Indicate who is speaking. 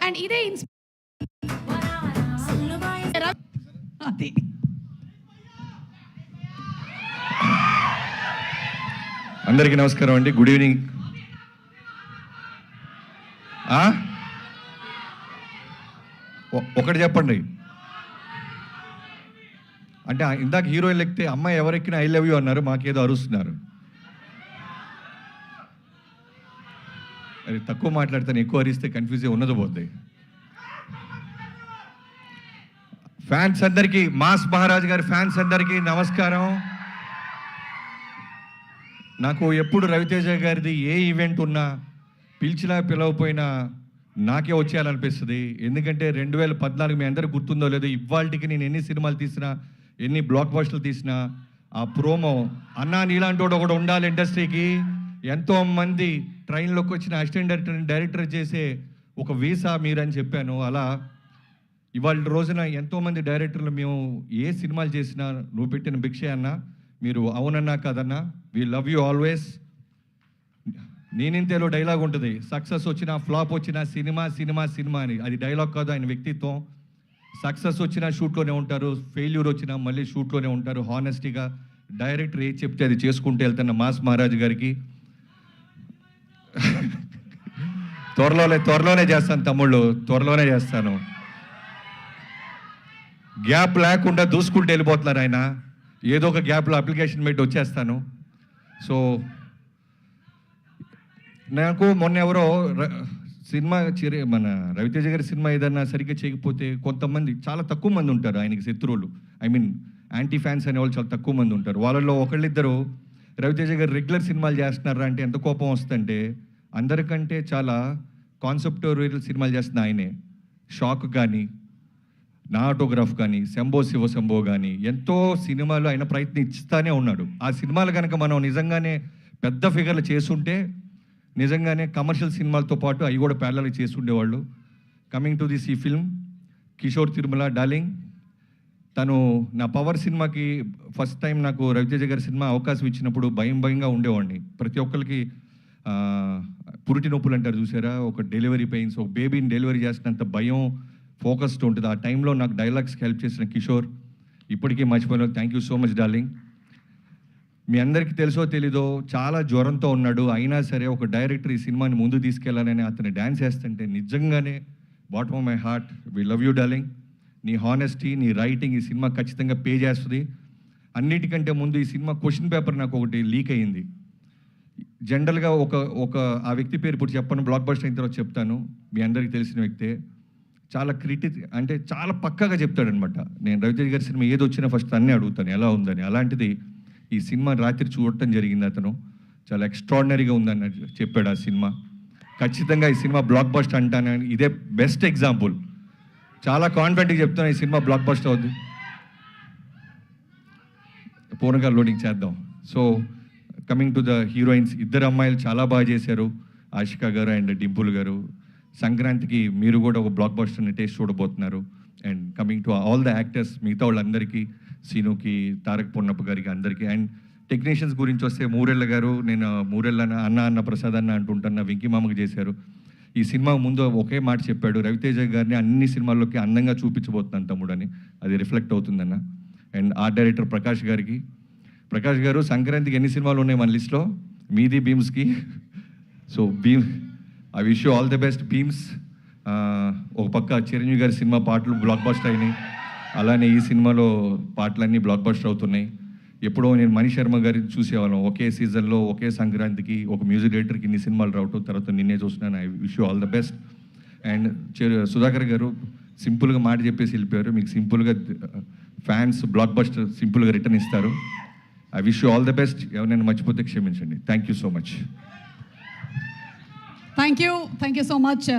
Speaker 1: And ఇదే అది
Speaker 2: అందరికీ నమస్కారం అండి. Good evening. ఒకటి చెప్పండి. అంటే ఇందాక హీరోయిన్ ఎక్కితే అమ్మాయి ఎవరెక్కినా ఐ లవ్ యూ అన్నారు, మాకేదో అరుస్తున్నారు. అది తక్కువ మాట్లాడతాను, ఎక్కువ అరిస్తే కన్ఫ్యూజ్ ఉన్నది పోద్ది. ఫ్యాన్స్ అందరికీ, మాస్ మహారాజ్ గారి ఫ్యాన్స్ అందరికీ నమస్కారం. నాకు ఎప్పుడు రవితేజ గారిది ఏ ఈవెంట్ ఉన్నా పిలిచినా పిలవపోయినా నాకే వచ్చేయాలనిపిస్తుంది. ఎందుకంటే 2014 మీ అందరికి గుర్తుందో లేదో, ఇవాళకి నేను ఎన్ని సినిమాలు తీసినా, ఎన్ని బ్లాక్ బస్టర్లు తీసినా, ఆ ప్రోమో అన్నా నీలాంటి వాడు ఒకడు ఉండాలి ఇండస్ట్రీకి, ఎంతోమంది ట్రైన్లోకి వచ్చిన అసిస్టెంట్ డైరెక్టర్ చేసే ఒక వీసా మీరని చెప్పాను. అలా ఇవాళ రోజున ఎంతోమంది డైరెక్టర్లు మేము ఏ సినిమాలు చేసినా నువ్వు పెట్టిన భిక్షే అన్నా, మీరు అవునన్నా కాదన్నా, వీ లవ్ యూ ఆల్వేస్. నేనింతేలో డైలాగ్ ఉంటుంది, సక్సెస్ వచ్చినా ఫ్లాప్ వచ్చినా సినిమా సినిమా సినిమా అని. అది డైలాగ్ కాదు, ఆయన వ్యక్తిత్వం. సక్సెస్ వచ్చినా షూట్లోనే ఉంటారు, ఫెయిల్యూర్ వచ్చినా మళ్ళీ షూట్లోనే ఉంటారు. హానెస్టీగా డైరెక్టర్ ఏది చెప్తే అది చేసుకుంటూ వెళ్తున్న మాస్ మహారాజ్ గారికి త్వరలోనే చేస్తాను తమ్ముళ్ళు, త్వరలోనే చేస్తాను. గ్యాప్ లేకుండా దూసుకుంటూ వెళ్ళిపోతున్నారు ఆయన. ఏదో ఒక గ్యాప్లో అప్లికేషన్ పెట్టి వచ్చేస్తాను. సో నాకు మొన్న ఎవరో సినిమా మన రవితేజ గారి సినిమా ఏదన్నా సరిగ్గా చేయకపోతే కొంతమంది, చాలా తక్కువ మంది ఉంటారు ఆయనకి శత్రువులు, ఐ మీన్ యాంటీ ఫ్యాన్స్ అనేవాళ్ళు చాలా తక్కువ మంది ఉంటారు. వాళ్ళలో ఒకళ్ళిద్దరు రవితేజ గారు రెగ్యులర్ సినిమాలు చేస్తున్నారా అంటే ఎంత కోపం వస్తుందంటే, అందరికంటే చాలా కాన్సెప్టోరియల్ సినిమాలు చేస్తున్న ఆయనే. షాక్ కానీ, నా ఆటోగ్రాఫ్ కానీ, శంభో శివ శంభో కానీ, ఎంతో సినిమాలు ఆయన ప్రయత్నిస్తానే ఉన్నాడు. ఆ సినిమాలు కనుక మనం నిజంగానే పెద్ద ఫిగర్లు చేసుంటే నిజంగానే కమర్షియల్ సినిమాలతో పాటు అవి కూడా ప్యారలల్ చేసి ఉండేవాళ్ళు. కమింగ్ టు దిస్ ఈ ఫిల్మ్, కిషోర్ తిరుమల డార్లింగ్, తను నా పవర్ సినిమాకి ఫస్ట్ టైం నాకు రవితేజ గారి సినిమా అవకాశం ఇచ్చినప్పుడు భయంగా ఉండేవాడిని. ప్రతి ఒక్కరికి పురిటి నొప్పులు అంటారు చూసారా, ఒక డెలివరీ పెయిన్స్, ఒక బేబీని డెలివరీ చేసినంత భయం, ఫోకస్డ్ ఉంటుంది. ఆ టైంలో నాకు డైలాగ్స్కి హెల్ప్ చేసిన కిషోర్ ఇప్పటికీ మర్చిపోయిన. Thank you so much darling. మీ అందరికీ తెలుసో తెలీదో చాలా జ్వరంతో ఉన్నాడు, అయినా సరే ఒక డైరెక్టర్ ఈ సినిమాని ముందు తీసుకెళ్లాలని అతను డ్యాన్స్ చేస్తుంటే నిజంగానే bottom of my heart we love you darling. నీ హానెస్టీ, నీ రైటింగ్ ఈ సినిమా ఖచ్చితంగా పే చేస్తుంది. అన్నిటికంటే ముందు ఈ సినిమా క్వశ్చన్ పేపర్ నాకు ఒకటి లీక్ అయ్యింది. జనరల్గా ఒక ఆ వ్యక్తి పేరు ఇప్పుడు చెప్పను, బ్లాక్ బస్టర్ అయిన తర్వాత చెప్తాను. మీ అందరికీ తెలిసిన వ్యక్తే. చాలా అంటే చాలా పక్కాగా చెప్తాడనమాట. నేను రవితేజ గారి సినిమా ఏది వచ్చినా ఫస్ట్ అన్నీ అడుగుతాను ఎలా ఉందని. అలాంటిది ఈ సినిమా రాత్రి చూడటం జరిగింది. అతను చాలా ఎక్స్ట్రాడినరీగా ఉందని చెప్పాడు. ఆ సినిమా ఖచ్చితంగా ఈ సినిమా బ్లాక్ బస్టర్ అంటానని ఇదే బెస్ట్ ఎగ్జాంపుల్. చాలా కాన్ఫిడెంట్గా చెప్తాను ఈ సినిమా బ్లాక్ బస్టర్ అవుద్ది. పూర్ణగా లోడింగ్ చేద్దాం. So coming to the heroines, ఇద్దరు అమ్మాయిలు చాలా బాగా చేశారు, ఆషికా గారు అండ్ డింపుల్ గారు. సంక్రాంతికి మీరు కూడా ఒక బ్లాక్ బస్టర్ని టేస్ట్ చూడబోతున్నారు. And coming to all the actors, మిగతా వాళ్ళందరికీ, సీనుకి, తారక్ పొన్నప్ప గారికి అందరికీ. అండ్ టెక్నీషియన్స్ గురించి వస్తే మూరెళ్ళ గారు, నేను మూరెళ్ళ అన్న ప్రసాద్ అన్న అంటుంటున్న వెంకీ మామకి చేశారు. ఈ సినిమా ముందు ఒకే మాట చెప్పాడు, రవితేజ గారిని అన్ని సినిమాల్లోకి అందంగా చూపించబోతున్నాను తమ్ముడు అని. అది రిఫ్లెక్ట్ అవుతుందన్న. అండ్ ఆర్ట్ డైరెక్టర్ ప్రకాష్ గారికి, ప్రకాష్ గారు సంక్రాంతికి ఎన్ని సినిమాలు ఉన్నాయి మన లిస్ట్లో, మీది భీమ్స్కి. So I wish you all the best Bheems. ఒక పక్క చిరంజీవి గారి సినిమా పాటలు బ్లాక్ బస్టర్ అయినాయి, అలానే ఈ సినిమాలో పాటలన్నీ బ్లాక్ బస్టర్ అవుతున్నాయి. ఎప్పుడో నేను మణి శర్మ గారిని చూసేవాళ్ళం, ఒకే సీజన్లో ఒకే సంక్రాంతికి ఒక మ్యూజిక్ డైరెక్టర్కి ఇన్ని సినిమాలు రావటం, తర్వాత నిన్నే చూస్తున్నాను. I wish you all the best. And Sudhakar గారు సింపుల్గా మాట చెప్పేసి వెళ్ళిపోయారు. మీకు సింపుల్గా ఫ్యాన్స్ బ్లాక్ బస్టర్ సింపుల్గా రిటర్న్ ఇస్తారు. I wish you all the best. ఎవరైనా మర్చిపోతే క్షమించండి. Thank you so much.
Speaker 1: Thank you so much.